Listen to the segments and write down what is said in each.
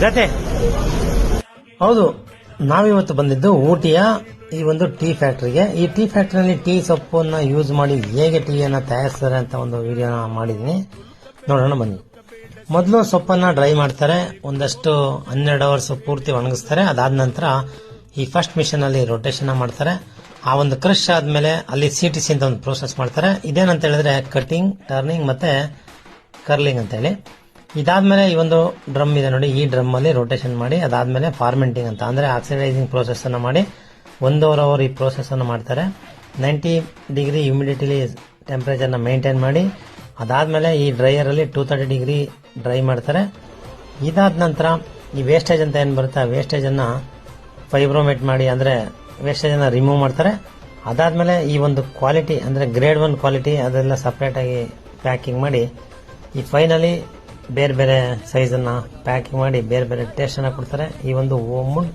ಜೊತೆ ಹೌದು, ನಾವಿವತ್ತು ಬಂದಿದ್ದು ಊಟಿಯ ಈ ಒಂದು ಟೀ ಫ್ಯಾಕ್ಟ್ರಿಗೆ. ಈ ಟೀ ಫ್ಯಾಕ್ಟ್ರಿಯಲ್ಲಿ ಟೀ ಸೊಪ್ಪನ್ನ ಯೂಸ್ ಮಾಡಿ ಹೇಗೆ ಟೀಯನ್ನ ತಯಾರಿಸ್ತಾರೆ ಅಂತ ಒಂದು ವಿಡಿಯೋನ ಮಾಡಿದೀನಿ, ನೋಡೋಣ ಬನ್ನಿ. ಮೊದಲು ಸೊಪ್ಪನ್ನ ಡ್ರೈ ಮಾಡ್ತಾರೆ, ಒಂದಷ್ಟು 12 ಅವರ್ಸ್ ಪೂರ್ತಿ ಒಣಗಿಸ್ತಾರೆ. ಅದಾದ ನಂತರ ಈ ಫಸ್ಟ್ ಮಿಷನ್ ಅಲ್ಲಿ ರೊಟೇಷನ್ ಮಾಡ್ತಾರೆ. ಆ ಒಂದು ಕ್ರಶ್ ಆದ್ಮೇಲೆ ಅಲ್ಲಿ CTC ಅಂತ ಒಂದು ಪ್ರೋಸೆಸ್ ಮಾಡ್ತಾರೆ. ಇದೇನಂತ ಹೇಳಿದ್ರೆ ಕಟಿಂಗ್, ಟರ್ನಿಂಗ್ ಮತ್ತೆ ಕರ್ಲಿಂಗ್ ಅಂತ ಹೇಳಿ. ಇದಾದ್ಮೇಲೆ ಈ ಒಂದು ಡ್ರಮ್ ಇದೆ ನೋಡಿ, ಈ ಡ್ರಮ್ ಅಲ್ಲಿ ರೊಟೇಷನ್ ಮಾಡಿ ಅದಾದ್ಮೇಲೆ ಫಾರ್ಮೆಂಟಿಂಗ್ ಅಂತ ಅಂದ್ರೆ ಆಕ್ಸಿಡೈಸಿಂಗ್ ಪ್ರೋಸೆಸ್ ಅನ್ನ ಮಾಡಿ 1.5 ಅವರ್ ಈ ಪ್ರೋಸೆಸ್ ಅನ್ನು ಮಾಡ್ತಾರೆ. 90 ಡಿಗ್ರಿ ಹ್ಯೂಮಿಡಿಟಿ ಟೆಂಪರೇಚರ್ ನ ಮೇಂಟೈನ್ ಮಾಡಿ ಅದಾದ್ಮೇಲೆ ಈ ಡ್ರೈಯರ್ ಅಲ್ಲಿ 230 ಡಿಗ್ರಿ ಡ್ರೈ ಮಾಡ್ತಾರೆ. ಇದಾದ ನಂತರ ಈ ವೇಸ್ಟೇಜ್ ಅಂತ ಏನ್ ಬರುತ್ತೆ, ಆ ವೇಸ್ಟೇಜ್ ಅನ್ನ ಫೈಬ್ರೋಮೇಟ್ ಮಾಡಿ ಅಂದ್ರೆ ವೇಸ್ಟೇಜ್ ಅನ್ನ ರಿಮೂವ್ ಮಾಡ್ತಾರೆ. ಅದಾದ್ಮೇಲೆ ಈ ಒಂದು ಕ್ವಾಲಿಟಿ ಅಂದ್ರೆ ಗ್ರೇಡ್ 1 ಕ್ವಾಲಿಟಿ ಅದೆಲ್ಲ ಸಪರೇಟ್ ಆಗಿ ಪ್ಯಾಕಿಂಗ್ ಮಾಡಿ ಈ ಫೈನಲಿ ಬೇರೆ ಬೇರೆ ಸೈಜ್ ಅನ್ನ ಪ್ಯಾಕಿಂಗ್ ಮಾಡಿ ಬೇರೆ ಬೇರೆ ಟೇಸ್ಟ್ ಅನ್ನ ಕೊಡ್ತಾರೆ. ಈ ಒಂದು ಓಮುಡ್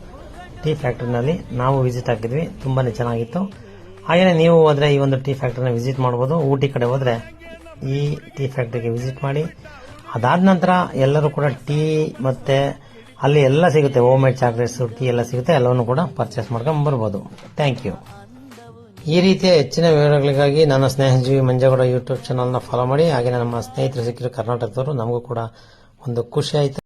ಟೀ ಫ್ಯಾಕ್ಟರಿನಲ್ಲಿ ನಾವು ವಿಸಿಟ್ ಆಗಿದ್ವಿ, ತುಂಬಾನೇ ಚೆನ್ನಾಗಿತ್ತು. ಹಾಗೇನೆ ನೀವು ಹೋದ್ರೆ ಈ ಒಂದು ಟೀ ಫ್ಯಾಕ್ಟರಿನ ವಿಸಿಟ್ ಮಾಡಬಹುದು. ಊಟಿ ಕಡೆ ಹೋದ್ರೆ ಈ ಟೀ ಫ್ಯಾಕ್ಟರಿಗೆ ವಿಸಿಟ್ ಮಾಡಿ. ಅದಾದ ನಂತರ ಎಲ್ಲರೂ ಕೂಡ ಟೀ ಮತ್ತೆ ಅಲ್ಲಿ ಎಲ್ಲ ಸಿಗುತ್ತೆ, ಹೋಮ್ ಮೇಡ್ ಚಾಕ್ಲೇಟ್ಸ್, ಟೀ ಎಲ್ಲ ಸಿಗುತ್ತೆ, ಎಲ್ಲವನ್ನು ಕೂಡ ಪರ್ಚೇಸ್ ಮಾಡ್ಕೊಂಡು ಬರ್ಬೋದು. Thank you. ಈ ರೀತಿಯ ಹೆಚ್ಚಿನ ವಿವರಗಳಿಗಾಗಿ ನನ್ನ ಸ್ನೇಹಜೀವಿ ಮಂಜೇಗೌಡ ಯೂಟ್ಯೂಬ್ ಚಾನಲ್ನ ಫಾಲೋ ಮಾಡಿ. ಹಾಗೆ ನಮ್ಮ ಸ್ನೇಹಿತರು ಸಿಕ್ಕಿರೋ ಕರ್ನಾಟಕದವರು, ನಮಗೂ ಕೂಡ ಒಂದು ಖುಷಿ ಆಯಿತು.